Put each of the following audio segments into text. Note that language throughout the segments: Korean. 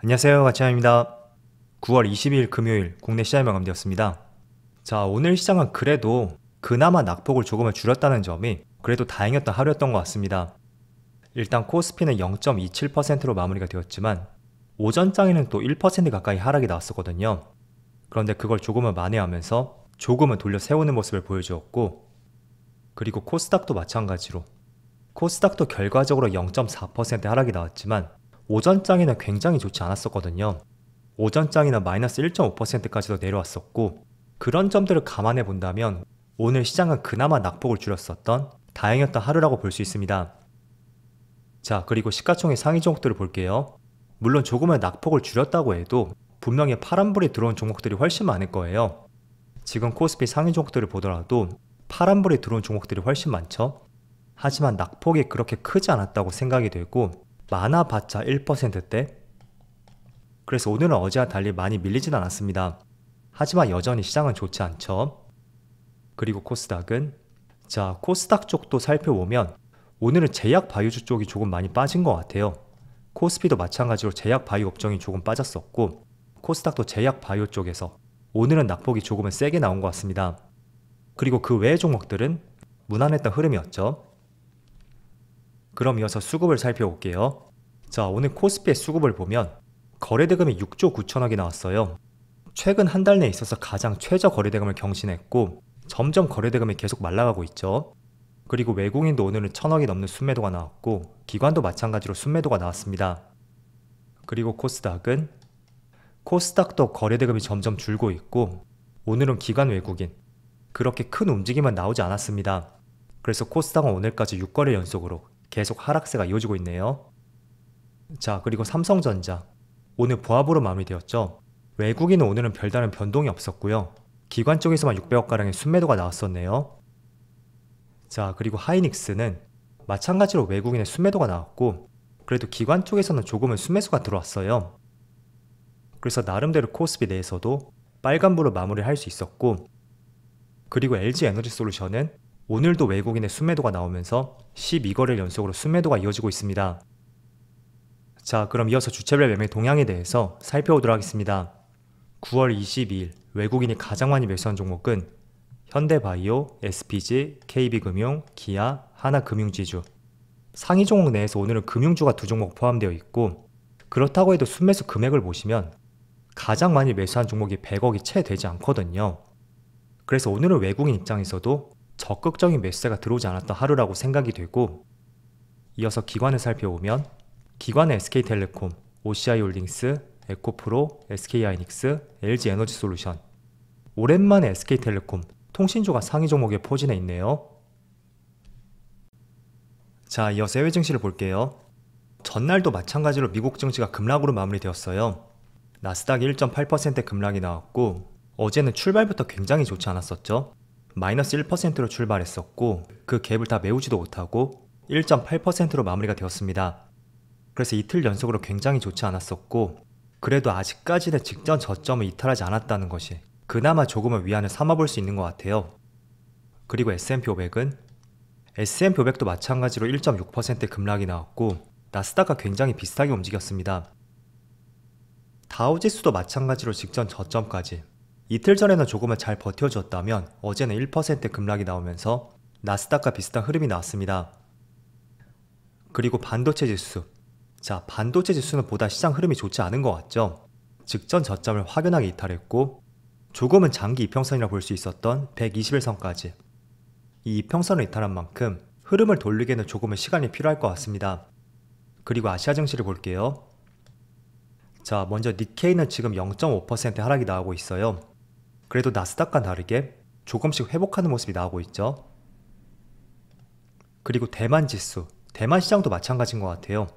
안녕하세요, 가치아입니다. 9월 22일 금요일 국내 시장 마감되었습니다. 자, 오늘 시장은 그래도 그나마 낙폭을 조금은 줄였다는 점이 그래도 다행이었던 하루였던 것 같습니다. 일단 코스피는 0.27%로 마무리가 되었지만 오전장에는 또 1% 가까이 하락이 나왔었거든요. 그런데 그걸 조금은 만회하면서 조금은 돌려 세우는 모습을 보여주었고, 그리고 코스닥도 마찬가지로 코스닥도 결과적으로 0.4% 하락이 나왔지만 오전장에는 굉장히 좋지 않았었거든요. 오전장에는 마이너스 1.5%까지도 내려왔었고, 그런 점들을 감안해 본다면 오늘 시장은 그나마 낙폭을 줄였었던 다행이었던 하루라고 볼 수 있습니다. 자, 그리고 시가총액 상위 종목들을 볼게요. 물론 조금은 낙폭을 줄였다고 해도 분명히 파란불이 들어온 종목들이 훨씬 많을 거예요. 지금 코스피 상위 종목들을 보더라도 파란불이 들어온 종목들이 훨씬 많죠. 하지만 낙폭이 그렇게 크지 않았다고 생각이 되고 많아봤자 1%대. 그래서 오늘은 어제와 달리 많이 밀리진 않았습니다. 하지만 여전히 시장은 좋지 않죠. 그리고 코스닥은, 자, 코스닥 쪽도 살펴보면 오늘은 제약 바이오주 쪽이 조금 많이 빠진 것 같아요. 코스피도 마찬가지로 제약 바이오 업종이 조금 빠졌었고, 코스닥도 제약 바이오 쪽에서 오늘은 낙폭이 조금은 세게 나온 것 같습니다. 그리고 그 외의 종목들은 무난했던 흐름이었죠. 그럼 이어서 수급을 살펴볼게요. 자, 오늘 코스피의 수급을 보면 거래대금이 6조 9천억이 나왔어요. 최근 한 달 내에 있어서 가장 최저 거래대금을 경신했고 점점 거래대금이 계속 말라가고 있죠. 그리고 외국인도 오늘은 1,000억이 넘는 순매도가 나왔고 기관도 마찬가지로 순매도가 나왔습니다. 그리고 코스닥도 거래대금이 점점 줄고 있고 오늘은 기관 외국인 그렇게 큰 움직임은 나오지 않았습니다. 그래서 코스닥은 오늘까지 6거래 연속으로 계속 하락세가 이어지고 있네요. 자, 그리고 삼성전자 오늘 보합으로 마무리되었죠. 외국인은 오늘은 별다른 변동이 없었고요. 기관 쪽에서만 600억가량의 순매도가 나왔었네요. 자, 그리고 하이닉스는 마찬가지로 외국인의 순매도가 나왔고 그래도 기관 쪽에서는 조금은 순매수가 들어왔어요. 그래서 나름대로 코스피 내에서도 빨간불로 마무리를 할 수 있었고, 그리고 LG에너지솔루션은 오늘도 외국인의 순매도가 나오면서 12거래일 연속으로 순매도가 이어지고 있습니다. 자, 그럼 이어서 주체별 매매 동향에 대해서 살펴보도록 하겠습니다. 9월 22일 외국인이 가장 많이 매수한 종목은 현대바이오, SPG, KB금융, 기아, 하나금융지주. 상위 종목 내에서 오늘은 금융주가 2종목 포함되어 있고, 그렇다고 해도 순매수 금액을 보시면 가장 많이 매수한 종목이 100억이 채 되지 않거든요. 그래서 오늘은 외국인 입장에서도 적극적인 매수세가 들어오지 않았던 하루라고 생각이 되고, 이어서 기관을 살펴보면 기관은 SK텔레콤, OCI홀딩스, 에코프로, SK하이닉스, LG에너지솔루션. 오랜만에 SK텔레콤, 통신주가 상위 종목에 포진해 있네요. 자, 이어서 해외 증시를 볼게요. 전날도 마찬가지로 미국 증시가 급락으로 마무리되었어요. 나스닥이 1.8% 급락이 나왔고 어제는 출발부터 굉장히 좋지 않았었죠. 마이너스 1%로 출발했었고 그 갭을 다 메우지도 못하고 1.8%로 마무리가 되었습니다. 그래서 이틀 연속으로 굉장히 좋지 않았었고 그래도 아직까지는 직전 저점을 이탈하지 않았다는 것이 그나마 조금은 위안을 삼아볼 수 있는 것 같아요. 그리고 S&P 500도 마찬가지로 1.6% 급락이 나왔고 나스닥과 굉장히 비슷하게 움직였습니다. 다우지수도 마찬가지로 직전 저점까지 이틀 전에는 조금은 잘 버텨줬다면 어제는 1% 급락이 나오면서 나스닥과 비슷한 흐름이 나왔습니다. 그리고 반도체 지수. 자, 반도체 지수는 보다 시장 흐름이 좋지 않은 것 같죠? 직전 저점을 확연하게 이탈했고 조금은 장기 이평선이라 볼 수 있었던 121선까지 이 이평선을 이탈한 만큼 흐름을 돌리기에는 조금은 시간이 필요할 것 같습니다. 그리고 아시아 증시를 볼게요. 자, 먼저 니케이는 지금 0.5% 하락이 나오고 있어요. 그래도 나스닥과 다르게 조금씩 회복하는 모습이 나오고 있죠. 그리고 대만 지수, 대만 시장도 마찬가지인 것 같아요.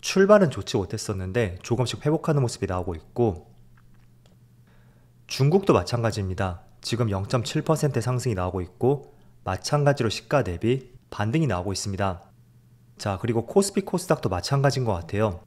출발은 좋지 못했었는데 조금씩 회복하는 모습이 나오고 있고 중국도 마찬가지입니다. 지금 0.7% 상승이 나오고 있고 마찬가지로 시가 대비 반등이 나오고 있습니다. 자, 그리고 코스피 코스닥도 마찬가지인 것 같아요.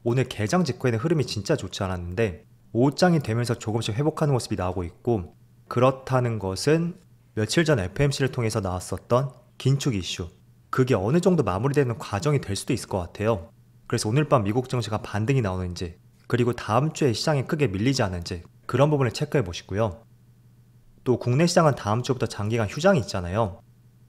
오늘 개장 직후에는 흐름이 진짜 좋지 않았는데 오후장이 되면서 조금씩 회복하는 모습이 나오고 있고 그렇다는 것은 며칠 전 FMC를 통해서 나왔었던 긴축 이슈 그게 어느 정도 마무리되는 과정이 될 수도 있을 것 같아요. 그래서 오늘 밤 미국 증시가 반등이 나오는지 그리고 다음 주에 시장이 크게 밀리지 않은지 그런 부분을 체크해 보시고요. 또 국내 시장은 다음 주부터 장기간 휴장이 있잖아요.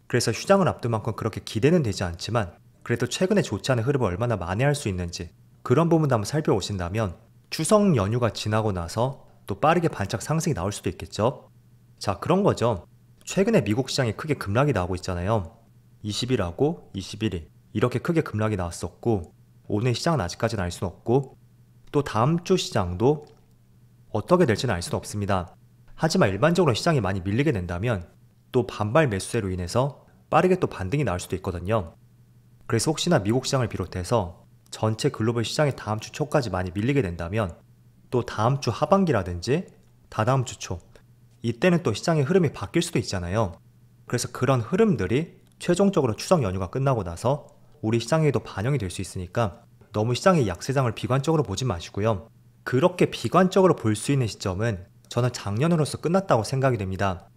그래서 휴장을 앞둔 만큼 그렇게 기대는 되지 않지만 그래도 최근에 좋지 않은 흐름을 얼마나 만회할 수 있는지 그런 부분도 한번 살펴보신다면 추석 연휴가 지나고 나서 또 빠르게 반짝 상승이 나올 수도 있겠죠. 자, 그런 거죠. 최근에 미국 시장이 크게 급락이 나오고 있잖아요. 20일하고 21일 이렇게 크게 급락이 나왔었고 오늘 시장은 아직까지는 알 수는 없고 또 다음 주 시장도 어떻게 될지는 알 수는 없습니다. 하지만 일반적으로 시장이 많이 밀리게 된다면 또 반발 매수세로 인해서 빠르게 또 반등이 나올 수도 있거든요. 그래서 혹시나 미국 시장을 비롯해서 전체 글로벌 시장이 다음 주 초까지 많이 밀리게 된다면 또 다음 주 하반기라든지 다다음 주 초 이때는 또 시장의 흐름이 바뀔 수도 있잖아요. 그래서 그런 흐름들이 최종적으로 추석 연휴가 끝나고 나서 우리 시장에도 반영이 될 수 있으니까 너무 시장의 약세장을 비관적으로 보지 마시고요. 그렇게 비관적으로 볼 수 있는 시점은 저는 작년으로서 끝났다고 생각이 됩니다.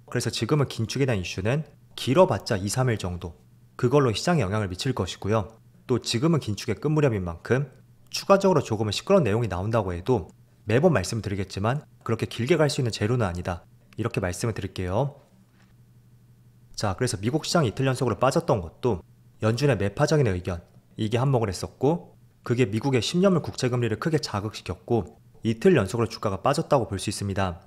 그래서 지금은 긴축에 대한 이슈는 길어봤자 2, 3일 정도 그걸로 시장에 영향을 미칠 것이고요. 또 지금은 긴축의 끝 무렵인 만큼 추가적으로 조금은 시끄러운 내용이 나온다고 해도 매번 말씀드리겠지만 그렇게 길게 갈 수 있는 재료는 아니다. 이렇게 말씀을 드릴게요. 자, 그래서 미국 시장이 이틀 연속으로 빠졌던 것도 연준의 매파적인 의견 이게 한몫을 했었고 그게 미국의 10년물 국채금리를 크게 자극시켰고 이틀 연속으로 주가가 빠졌다고 볼 수 있습니다.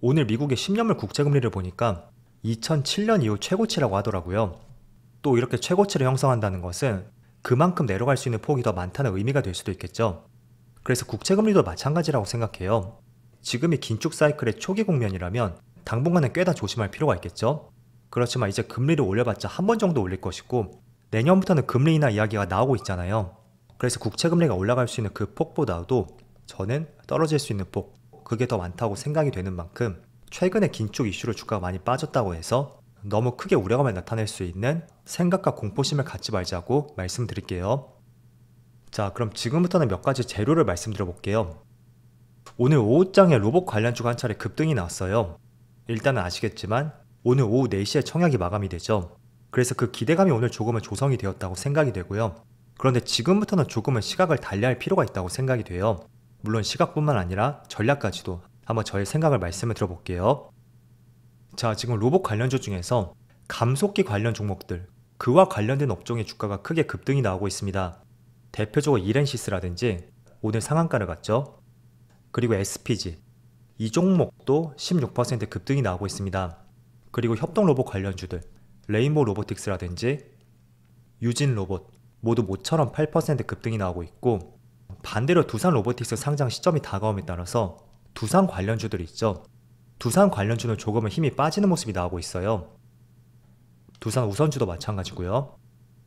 오늘 미국의 10년물 국채금리를 보니까 2007년 이후 최고치라고 하더라고요. 또 이렇게 최고치를 형성한다는 것은 그만큼 내려갈 수 있는 폭이 더 많다는 의미가 될 수도 있겠죠. 그래서 국채금리도 마찬가지라고 생각해요. 지금이 긴축 사이클의 초기 국면이라면 당분간은 꽤나 조심할 필요가 있겠죠. 그렇지만 이제 금리를 올려봤자 한 번 정도 올릴 것이고 내년부터는 금리 인하 이야기가 나오고 있잖아요. 그래서 국채금리가 올라갈 수 있는 그 폭보다도 저는 떨어질 수 있는 폭 그게 더 많다고 생각이 되는 만큼 최근에 긴축 이슈로 주가가 많이 빠졌다고 해서 너무 크게 우려감을 나타낼 수 있는 생각과 공포심을 갖지 말자고 말씀드릴게요. 자, 그럼 지금부터는 몇 가지 재료를 말씀드려 볼게요. 오늘 오후장에 로봇 관련주가 한 차례 급등이 나왔어요. 일단은 아시겠지만 오늘 오후 4시에 청약이 마감이 되죠. 그래서 그 기대감이 오늘 조금은 조성이 되었다고 생각이 되고요. 그런데 지금부터는 조금은 시각을 달리할 필요가 있다고 생각이 돼요. 물론 시각뿐만 아니라 전략까지도 한번 저의 생각을 말씀을 드려볼게요. 자, 지금 로봇 관련주 중에서 감속기 관련 종목들 그와 관련된 업종의 주가가 크게 급등이 나오고 있습니다. 대표적으로 이렌시스라든지 오늘 상한가를 갔죠. 그리고 SPG 이 종목도 16% 급등이 나오고 있습니다. 그리고 협동 로봇 관련주들 레인보우 로보틱스라든지 유진 로봇 모두 모처럼 8% 급등이 나오고 있고 반대로 두산 로보틱스 상장 시점이 다가옴에 따라서 두산 관련주들이 있죠. 두산 관련주는 조금은 힘이 빠지는 모습이 나오고 있어요. 두산 우선주도 마찬가지고요.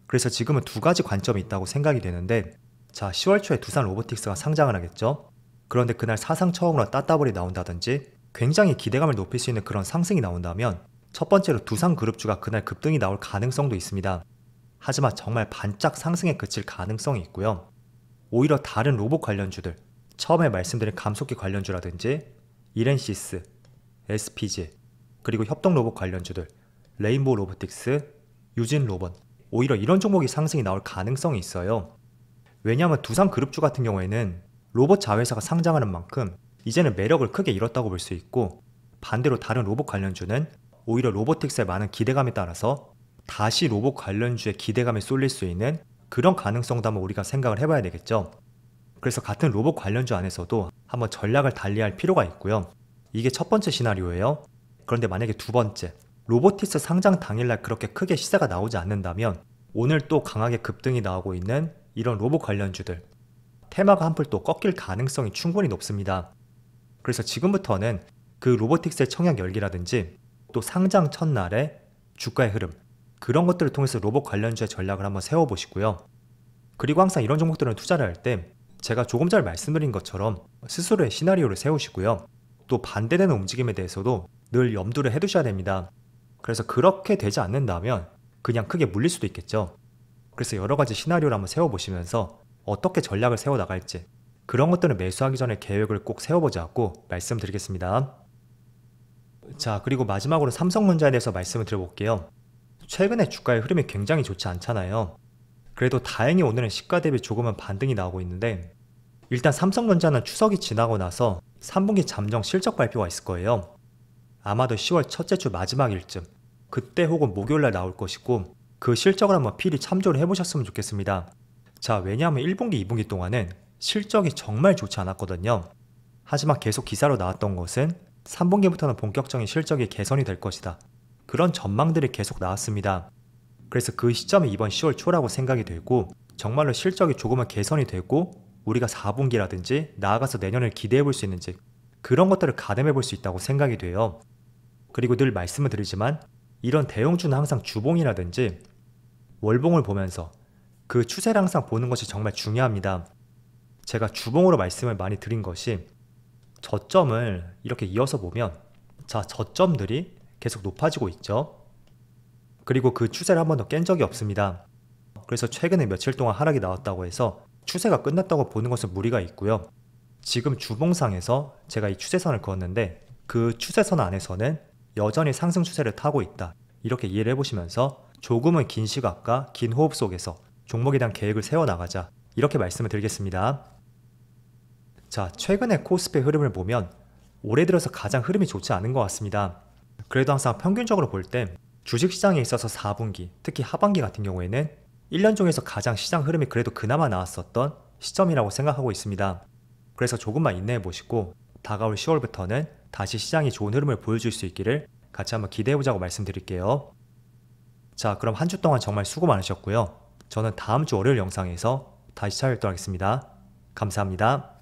그래서 지금은 두 가지 관점이 있다고 생각이 되는데 자, 10월 초에 두산 로보틱스가 상장을 하겠죠. 그런데 그날 사상 처음으로 따따블이 나온다든지 굉장히 기대감을 높일 수 있는 그런 상승이 나온다면 첫 번째로 두산 그룹주가 그날 급등이 나올 가능성도 있습니다. 하지만 정말 반짝 상승에 그칠 가능성이 있고요. 오히려 다른 로봇 관련주들 처음에 말씀드린 감속기 관련주라든지 이렌시스, SPG 그리고 협동 로봇 관련주들 레인보우 로보틱스, 유진 로봇 오히려 이런 종목이 상승이 나올 가능성이 있어요. 왜냐하면 두산 그룹주 같은 경우에는 로봇 자회사가 상장하는 만큼 이제는 매력을 크게 잃었다고 볼 수 있고 반대로 다른 로봇 관련주는 오히려 로보틱스에 많은 기대감에 따라서 다시 로봇 관련주의 기대감이 쏠릴 수 있는 그런 가능성도 한번 우리가 생각을 해봐야 되겠죠. 그래서 같은 로봇 관련주 안에서도 한번 전략을 달리할 필요가 있고요. 이게 첫 번째 시나리오예요. 그런데 만약에 두 번째 로보틱스 상장 당일날 그렇게 크게 시세가 나오지 않는다면 오늘 또 강하게 급등이 나오고 있는 이런 로봇 관련주들 테마가 한풀 또 꺾일 가능성이 충분히 높습니다. 그래서 지금부터는 그 로보틱스의 청약 열기라든지 또 상장 첫날의 주가의 흐름 그런 것들을 통해서 로봇 관련주의 전략을 한번 세워보시고요. 그리고 항상 이런 종목들은 투자를 할 때 제가 조금 전에 말씀드린 것처럼 스스로의 시나리오를 세우시고요. 또 반대되는 움직임에 대해서도 늘 염두를 해두셔야 됩니다. 그래서 그렇게 되지 않는다면 그냥 크게 물릴 수도 있겠죠. 그래서 여러 가지 시나리오를 한번 세워보시면서 어떻게 전략을 세워나갈지 그런 것들은 매수하기 전에 계획을 꼭 세워보자고 말씀드리겠습니다. 자, 그리고 마지막으로 삼성전자에 대해서 말씀을 드려볼게요. 최근에 주가의 흐름이 굉장히 좋지 않잖아요. 그래도 다행히 오늘은 시가 대비 조금은 반등이 나오고 있는데 일단 삼성전자는 추석이 지나고 나서 3분기 잠정 실적 발표가 있을 거예요. 아마도 10월 첫째 주 마지막 일쯤, 그때 혹은 목요일날 나올 것이고, 그 실적을 한번 필히 참조를 해보셨으면 좋겠습니다. 자, 왜냐하면 1분기, 2분기 동안은 실적이 정말 좋지 않았거든요. 하지만 계속 기사로 나왔던 것은 3분기부터는 본격적인 실적이 개선이 될 것이다. 그런 전망들이 계속 나왔습니다. 그래서 그 시점이 이번 10월 초라고 생각이 되고, 정말로 실적이 조금은 개선이 되고 우리가 4분기라든지 나아가서 내년을 기대해 볼 수 있는지, 그런 것들을 가늠해 볼 수 있다고 생각이 돼요. 그리고 늘 말씀을 드리지만 이런 대형주는 항상 주봉이라든지 월봉을 보면서 그 추세를 항상 보는 것이 정말 중요합니다. 제가 주봉으로 말씀을 많이 드린 것이, 저점을 이렇게 이어서 보면, 자, 저점들이 계속 높아지고 있죠. 그리고 그 추세를 한 번도 깬 적이 없습니다. 그래서 최근에 며칠 동안 하락이 나왔다고 해서 추세가 끝났다고 보는 것은 무리가 있고요. 지금 주봉상에서 제가 이 추세선을 그었는데, 그 추세선 안에서는 여전히 상승 추세를 타고 있다, 이렇게 이해를 해보시면서 조금은 긴 시각과 긴 호흡 속에서 종목에 대한 계획을 세워나가자, 이렇게 말씀을 드리겠습니다. 자, 최근에 코스피의 흐름을 보면 올해 들어서 가장 흐름이 좋지 않은 것 같습니다. 그래도 항상 평균적으로 볼 때 주식시장에 있어서 4분기, 특히 하반기 같은 경우에는 1년 중에서 가장 시장 흐름이 그래도 그나마 나왔었던 시점이라고 생각하고 있습니다. 그래서 조금만 인내해 보시고 다가올 10월부터는 다시 시장이 좋은 흐름을 보여줄 수 있기를 같이 한번 기대해보자고 말씀드릴게요. 자, 그럼 한 주 동안 정말 수고 많으셨고요. 저는 다음 주 월요일 영상에서 다시 찾아뵙도록 하겠습니다. 감사합니다.